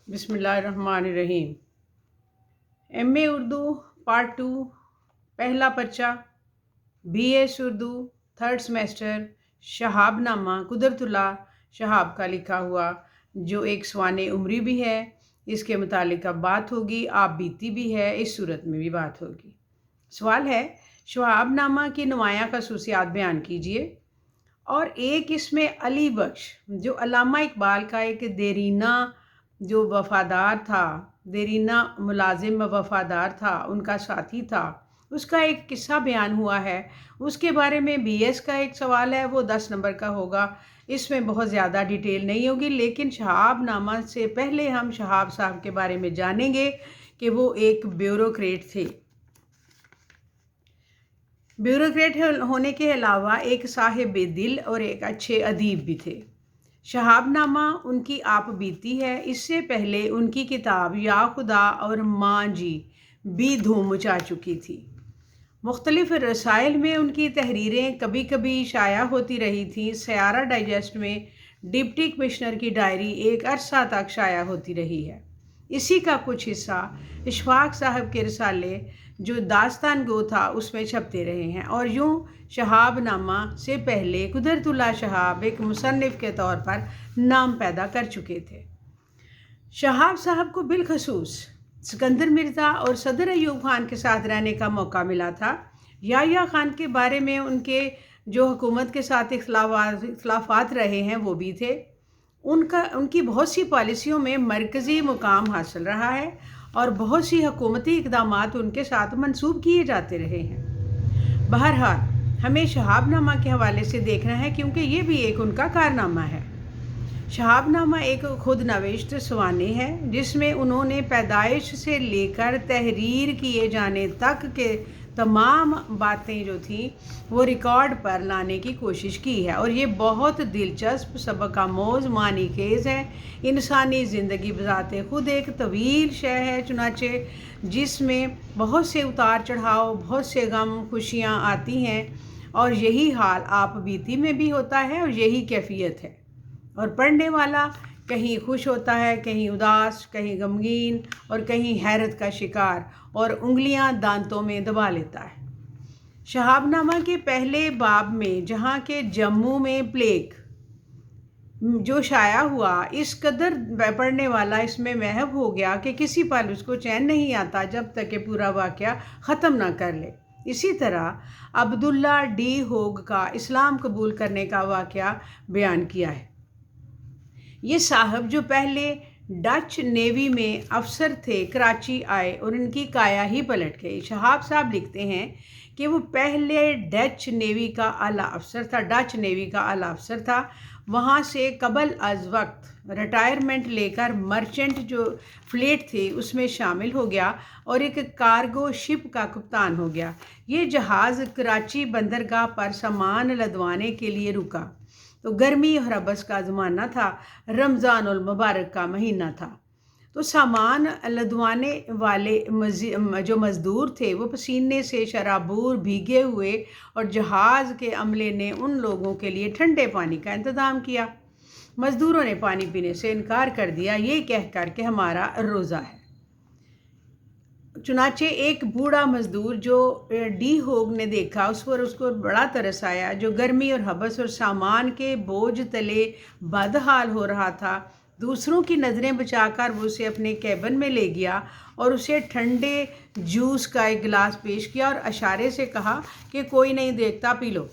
بسم اللہ الرحمن الرحیم۔ ایم اے اردو پارٹ 2 پہلا پرچہ B S Urdu third semester Shahab Nama Qudrat اللہ شہاب کا لکھا ہوا، جو ایک سوان عمری بھی ہے۔ اس کے متعلق اب بات ہوگی، آپ بیتی بھی ہے، اس صورت میں بھی بات ہوگی۔ سوال ہے، شہاب نامہ کی نمایاں خصوصیات بیان کیجیے۔ اور ایک اس میں علی بخش جو علامہ اقبال کا ایک دیرینہ جو وفادار تھا، دیرینہ ملازم وفادار تھا، ان کا ساتھی تھا، اس کا ایک قصہ بیان ہوا ہے۔ اس کے بارے میں بی ایس کا ایک سوال ہے، وہ 10 نمبر کا ہوگا۔ اس میں بہت زیادہ ڈیٹیل نہیں ہوگی، لیکن شہاب نامہ سے پہلے ہم شہاب صاحب کے بارے میں جانیں گے کہ وہ ایک بیوروکریٹ تھے۔ بیوروکریٹ ہونے کے علاوہ ایک صاحب دل اور ایک اچھے ادیب بھی تھے۔ شہاب نامہ ان کی آپ بیتی ہے۔ اس سے پہلے ان کی کتاب یا خدا اور ماں جی بھی دھوم مچا چکی تھی۔ مختلف رسائل میں ان کی تحریریں کبھی کبھی شائع ہوتی رہی تھیں۔ سیارہ ڈائجسٹ میں ڈپٹی کمشنر کی ڈائری ایک عرصہ تک شائع ہوتی رہی ہے۔ اسی کا کچھ حصہ اشفاق صاحب کے رسالے جو داستان گو تھا اس میں چھپتے رہے ہیں، اور یوں شہاب نامہ سے پہلے قدرت اللہ شہاب ایک مصنف کے طور پر نام پیدا کر چکے تھے۔ شہاب صاحب کو بالخصوص سکندر مرزا اور صدر ایوب خان کے ساتھ رہنے کا موقع ملا تھا۔ یحییٰ خان کے بارے میں ان کے جو حکومت کے ساتھ اختلافات رہے ہیں وہ بھی تھے۔ ان کی بہت سی پالیسیوں میں مرکزی مقام حاصل رہا ہے اور بہت سی حکومتی اقدامات ان کے ساتھ منسوب کیے جاتے رہے ہیں۔ بہرحال ہمیں شہاب نامہ کے حوالے سے دیکھنا ہے، کیونکہ یہ بھی ایک ان کا کارنامہ ہے۔ شہاب نامہ ایک خود نوشت سوانح ہے، جس میں انہوں نے پیدائش سے لے کر تحریر کیے جانے تک کے تمام باتیں جو تھیں وہ ریکارڈ پر لانے کی کوشش کی ہے، اور یہ بہت دلچسپ، سبق آموز، معنی خیز ہے۔ انسانی زندگی بذات خود ایک طویل شے ہے، چنانچہ جس میں بہت سے اتار چڑھاؤ، بہت سے غم خوشیاں آتی ہیں، اور یہی حال آپ بیتی میں بھی ہوتا ہے، اور یہی کیفیت ہے۔ اور پڑھنے والا کہیں خوش ہوتا ہے، کہیں اداس، کہیں غمگین، اور کہیں حیرت کا شکار، اور انگلیاں دانتوں میں دبا لیتا ہے۔ شہاب نامہ کے پہلے باب میں، جہاں کہ جموں میں پلیگ جو شائع ہوا، اس قدر پڑھنے والا اس میں محو ہو گیا کہ کسی پل اس کو چین نہیں آتا جب تک کہ پورا واقعہ ختم نہ کر لے۔ اسی طرح عبداللہ ڈی ہوگ کا اسلام قبول کرنے کا واقعہ بیان کیا ہے۔ یہ صاحب جو پہلے ڈچ نیوی میں افسر تھے، کراچی آئے اور ان کی کایا ہی پلٹ گئی۔ شہاب صاحب لکھتے ہیں کہ وہ پہلے ڈچ نیوی کا اعلیٰ افسر تھا۔ وہاں سے قبل از وقت ریٹائرمنٹ لے کر مرچنٹ جو فلیٹ تھی اس میں شامل ہو گیا اور ایک کارگو شپ کا کپتان ہو گیا۔ یہ جہاز کراچی بندرگاہ پر سامان لدوانے کے لیے رکا تو گرمی اور حبس کا زمانہ تھا، رمضان المبارک کا مہینہ تھا۔ تو سامان لدوانے والے جو مزدور تھے وہ پسینے سے شرابور بھیگے ہوئے، اور جہاز کے عملے نے ان لوگوں کے لیے ٹھنڈے پانی کا انتظام کیا۔ مزدوروں نے پانی پینے سے انکار کر دیا، یہ کہہ کر کہ ہمارا روزہ ہے۔ چنانچہ ایک بوڑھا مزدور جو ڈی ہوگ نے دیکھا، اس کو بڑا ترس آیا، جو گرمی اور حبس اور سامان کے بوجھ تلے بدحال ہو رہا تھا۔ دوسروں کی نظریں بچا کر وہ اسے اپنے کیبن میں لے گیا اور اسے ٹھنڈے جوس کا ایک گلاس پیش کیا اور اشارے سے کہا کہ کوئی نہیں دیکھتا، پی لو۔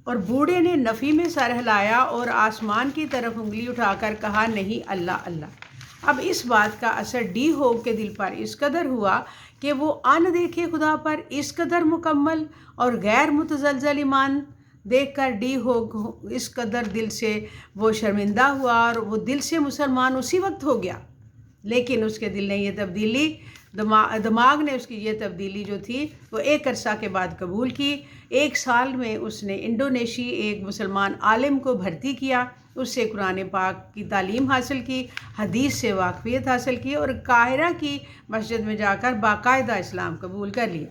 اور بوڑھے نے نفی میں سر ہلایا اور آسمان کی طرف انگلی اٹھا کر کہا، نہیں، اللہ اللہ۔ اب اس بات کا اثر ڈی ہوگ کے دل پر اس قدر ہوا کہ وہ ان دیکھے خدا پر اس قدر مکمل اور غیر متزلزل ایمان دیکھ کر ڈی ہوگ اس قدر دل سے وہ شرمندہ ہوا اور وہ دل سے مسلمان اسی وقت ہو گیا۔ لیکن اس کے دل نے یہ تبدیلی، دماغ نے اس کی یہ تبدیلی جو تھی وہ ایک عرصہ کے بعد قبول کی۔ 1 سال میں اس نے انڈونیشی ایک مسلمان عالم کو بھرتی کیا، اس سے قرآن پاک کی تعلیم حاصل کی، حدیث سے واقفیت حاصل کی، اور قاہرہ کی مسجد میں جا کر باقاعدہ اسلام قبول کر لیا۔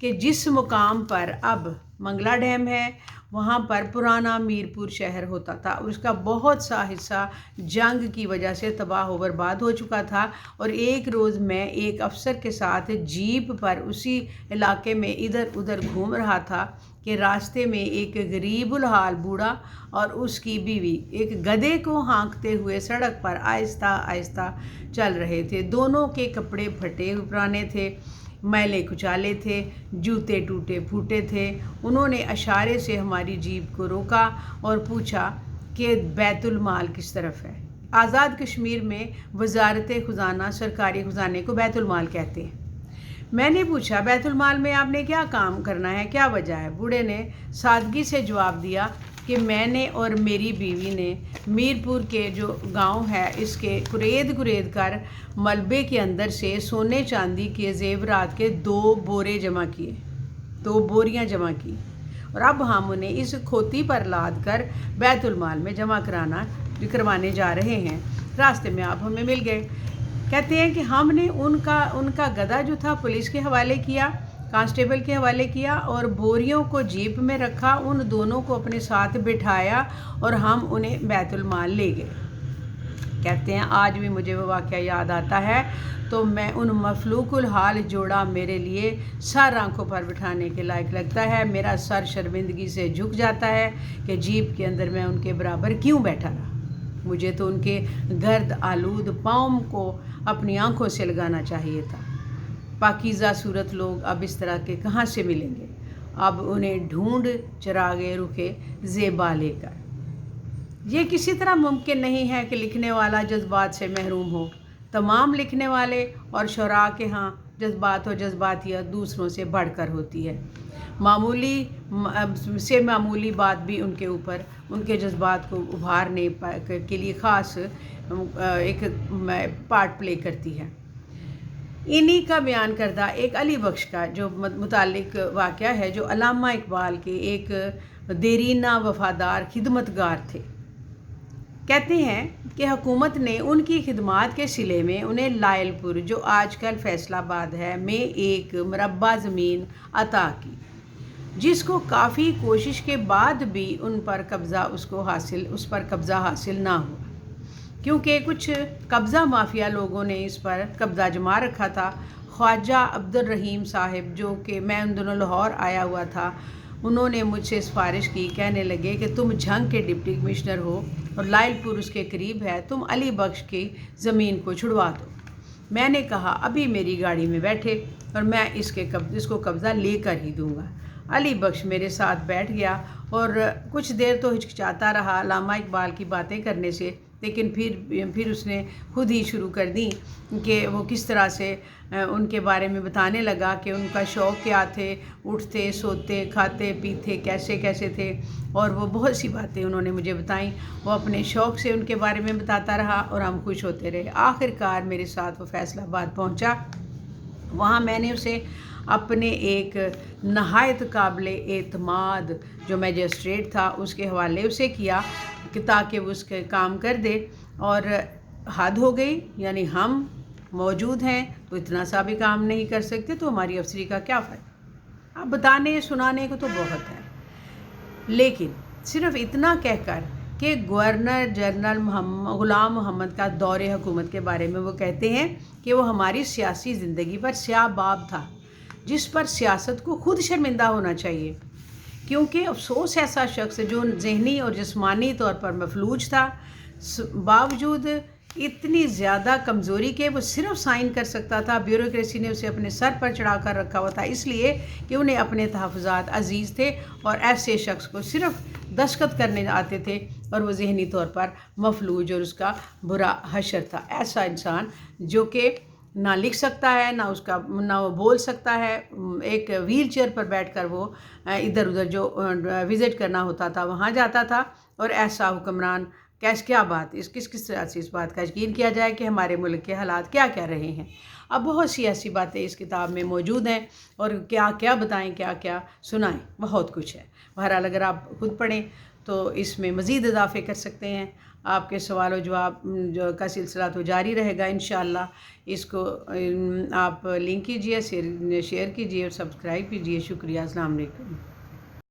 کہ جس مقام پر اب منگلا ڈیم ہے وہاں پر پرانا میرپور شہر ہوتا تھا اور اس کا بہت سا حصہ جنگ کی وجہ سے تباہ و برباد ہو چکا تھا۔ اور ایک روز میں ایک افسر کے ساتھ جیپ پر اسی علاقے میں ادھر ادھر گھوم رہا تھا کہ راستے میں ایک غریب الحال بوڑھا اور اس کی بیوی ایک گدھے کو ہانکتے ہوئے سڑک پر آہستہ آہستہ چل رہے تھے۔ دونوں کے کپڑے پھٹے پرانے تھے، میلے کچالے تھے، جوتے ٹوٹے پھوٹے تھے۔ انہوں نے اشارے سے ہماری جیپ کو روکا اور پوچھا کہ بیت المال کس طرف ہے۔ آزاد کشمیر میں وزارت خزانہ سرکاری خزانے کو بیت المال کہتے ہیں۔ میں نے پوچھا بیت المال میں آپ نے کیا کام کرنا ہے، کیا وجہ ہے؟ بوڑھے نے سادگی سے جواب دیا کہ میں نے اور میری بیوی نے میرپور کے جو گاؤں ہے اس کے کرید کر ملبے کے اندر سے سونے چاندی کے زیورات کے 2 بورے جمع کیے، 2 بوریاں جمع کی، اور اب ہم انہیں اس کھوتی پر لاد کر بیت المال میں جمع کروانے جا رہے ہیں۔ راستے میں آپ ہمیں مل گئے۔ کہتے ہیں کہ ہم نے ان کا گدھا جو تھا پولیس کے حوالے کیا، کانسٹیبل کے حوالے کیا اور بوریوں کو جیپ میں رکھا، ان دونوں کو اپنے ساتھ بٹھایا اور ہم انہیں بیت المال لے گئے۔ کہتے ہیں آج بھی مجھے وہ واقعہ یاد آتا ہے تو میں ان مفلوق الحال جوڑا میرے لیے سر آنکھوں پر بٹھانے کے لائق لگتا ہے۔ میرا سر شرمندگی سے جھک جاتا ہے کہ جیپ کے اندر میں ان کے برابر کیوں بیٹھا رہا۔ مجھے تو ان کے گرد آلود پاؤں کو اپنی آنکھوں سے لگانا چاہیے تھا۔ پاکیزہ صورت لوگ اب اس طرح کے کہاں سے ملیں گے؟ اب انہیں ڈھونڈ چراغے رکھے زیبا لے کر۔ یہ کسی طرح ممکن نہیں ہے کہ لکھنے والا جذبات سے محروم ہو۔ تمام لکھنے والے اور شعراء کے ہاں جذبات و جذباتیت دوسروں سے بڑھ کر ہوتی ہے۔ معمولی بات بھی ان کے اوپر ان کے جذبات کو ابھارنے کے لیے خاص ایک پارٹ پلے کرتی ہے۔ انہی کا بیان کردہ ایک علی بخش کا جو متعلق واقعہ ہے جو علامہ اقبال کے ایک دیرینہ وفادار خدمتگار تھے۔ کہتے ہیں کہ حکومت نے ان کی خدمات کے صلے میں انہیں لائل پور جو آج کل فیصل آباد ہے میں ایک مربع زمین عطا کی، جس کو کافی کوشش کے بعد بھی اس پر قبضہ حاصل نہ ہوا، کیونکہ کچھ قبضہ مافیا لوگوں نے اس پر قبضہ جما رکھا تھا۔ خواجہ عبدالرحیم صاحب جو کہ میں ان دنوں لاہور آیا ہوا تھا، انہوں نے مجھ سے سفارش کی، کہنے لگے کہ تم جھنگ کے ڈپٹی کمشنر ہو اور لائل پور اس کے قریب ہے، تم علی بخش کی زمین کو چھڑوا دو۔ میں نے کہا ابھی میری گاڑی میں بیٹھے اور میں اس کو قبضہ لے کر ہی دوں گا۔ علی بخش میرے ساتھ بیٹھ گیا اور کچھ دیر تو ہچکچاتا رہا علامہ اقبال کی باتیں کرنے سے، لیکن پھر اس نے خود ہی شروع کر دی کہ وہ کس طرح سے ان کے بارے میں بتانے لگا کہ ان کا شوق کیا تھے، اٹھتے سوتے کھاتے پیتے کیسے کیسے تھے، اور وہ بہت سی باتیں انہوں نے مجھے بتائیں۔ وہ اپنے شوق سے ان کے بارے میں بتاتا رہا اور ہم خوش ہوتے رہے۔ آخر کار میرے ساتھ وہ فیصل آباد پہنچا۔ وہاں میں نے اسے اپنے ایک نہایت قابل اعتماد جو میجسٹریٹ تھا اس کے حوالے اسے کیا کہ تاکہ وہ اس کے کام کر دے، اور حد ہو گئی، یعنی ہم موجود ہیں تو اتنا سا بھی کام نہیں کر سکتے تو ہماری افسری کا کیا فائدہ؟ اب بتانے سنانے کو تو بہت ہے، لیکن صرف اتنا کہہ کر کہ گورنر جنرل غلام محمد کا دور حکومت کے بارے میں وہ کہتے ہیں کہ وہ ہماری سیاسی زندگی پر سیاہ باب تھا جس پر سیاست کو خود شرمندہ ہونا چاہیے، کیونکہ افسوس ایسا شخص جو ذہنی اور جسمانی طور پر مفلوج تھا، باوجود اتنی زیادہ کمزوری کے وہ صرف سائن کر سکتا تھا۔ بیوروکریسی نے اسے اپنے سر پر چڑھا کر رکھا ہوا تھا، اس لیے کہ انہیں اپنے تحفظات عزیز تھے اور ایسے شخص کو صرف دستخط کرنے آتے تھے اور وہ ذہنی طور پر مفلوج اور اس کا برا حشر تھا۔ ایسا انسان جو کہ نہ لکھ سکتا ہے، نہ وہ بول سکتا ہے، ایک ویل چیئر پر بیٹھ کر وہ ادھر ادھر جو وزٹ کرنا ہوتا تھا وہاں جاتا تھا، اور ایسا حکمران کیا بات کس طرح سے اس بات کا یقین کیا جائے کہ ہمارے ملک کے حالات کیا رہے ہیں۔ اب بہت سی ایسی باتیں اس کتاب میں موجود ہیں اور کیا بتائیں، کیا سنائیں، بہت کچھ ہے۔ بہرحال اگر آپ خود پڑھیں تو اس میں مزید اضافے کر سکتے ہیں۔ آپ کے سوال و جواب جو کا سلسلہ تو جاری رہے گا انشاءاللہ۔ اس کو آپ لنک کیجیے، شیئر کیجیے اور سبسکرائب کیجیے۔ شکریہ، السلام علیکم۔